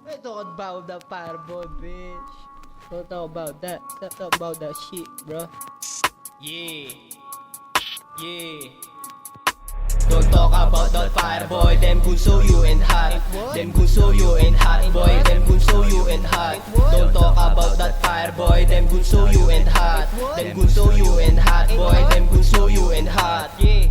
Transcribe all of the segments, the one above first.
Don't talk about the fireboy, bitch. Don't talk about that. Don't talk about that shit, bro. Yeah. Don't talk about that fireboy. Them gun so you and hot. Them gun so you and hot, boy. Them gun so you and hot. Don't talk about that fireboy. Them gun so you and hot. Them gun so you and hot, boy. Them gun so you and hot. Yeah.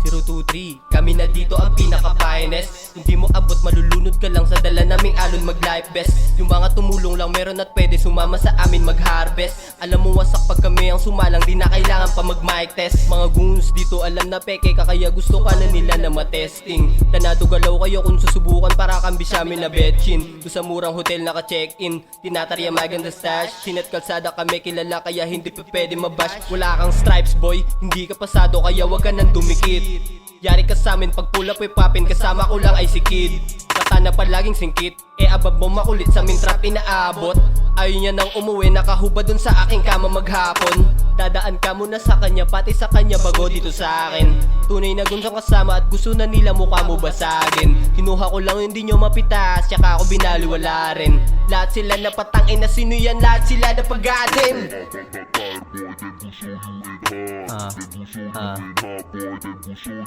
3023. Kami na dito ang pinaka-finest. Hindi mo abot, malulunod ka lang sa dala naming alon mag-life best. Yung mga tumulong lang meron at pwede sumama sa amin mag-harvest. Alam mo wasak pag kami ang sumalang, di na kailangan pa mag-mic test. Mga goons dito alam na peke ka, kaya gusto ka na nila na matesting. Tanado galaw kayo kung susubukan para kambi sa amin na betchin. Doon sa murang hotel naka-check-in, tinatarya maganda stash. Sinat kalsada kami kilala kaya hindi pa pwede mabash. Wala kang stripes boy, hindi ka pasado kaya wag ka nang dumikit. Yari ka sa amin pag pull up ay papin, kasama ko lang ay si Kid. Katana pa laging singkit, abab mo makulit sa aming trap inaabot. Ayaw niya nang umuwi, nakahubad dun sa aking kama maghapon. Dadaan ka muna sa kanya, pati sa kanya bago dito sa akin. Tunay na gunsang kasama at gusto na nila mukha mo basagin. Kinuha ko lang hindi nyo mapitas, tsaka ako binaliwala rin. Lahat sila napatangin na sino yan, lahat sila na pag-atin.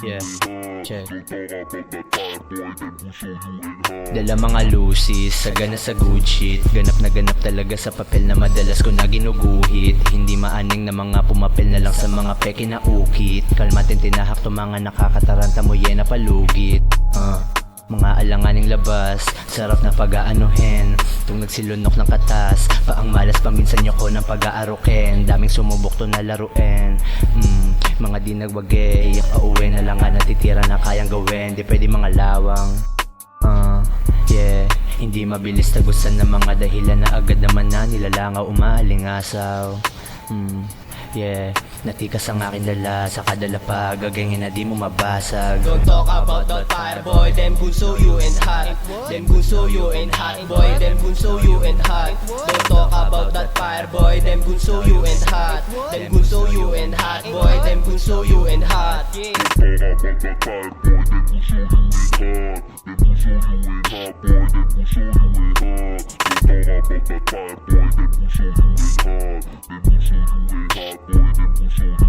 Yeah, check. Dala mga lusis, sagana sa good shit. Ganap na ganap talaga sa papel na madalas ko na ginuguhit. Hindi maaning na mga pumapel na lang sa mga peke na ukit. Kalmatin tinahak to mga nakakataranta mo yena palugit. Mga alanganing labas, sarap na pag-aanuhin. Tung nagsilunok ng katas, paang malas paminsan nyo ko ng pag-aarukin. Daming sumubok to na laruin. Mga di nagwagay, pauwi na lang nga natitira na kayang gawin. Di pwede mga lawang. Yeah, hindi mabilis tagusan ng mga dahilan na agad naman na nilalangaw umaalingasaw. Yeah, natikas ang aking dala sa kadala pa, gagawin na di mo mabasag. Don't talk about that fireboy, them gun so you and hot. Them gun so you and hot, boy. Them gun so you and hot. Don't talk about that fireboy, them gun so you and hot. Them gun so you and hot, boy. Them gun so you and hot. Boy, them gon' show you ain't hot.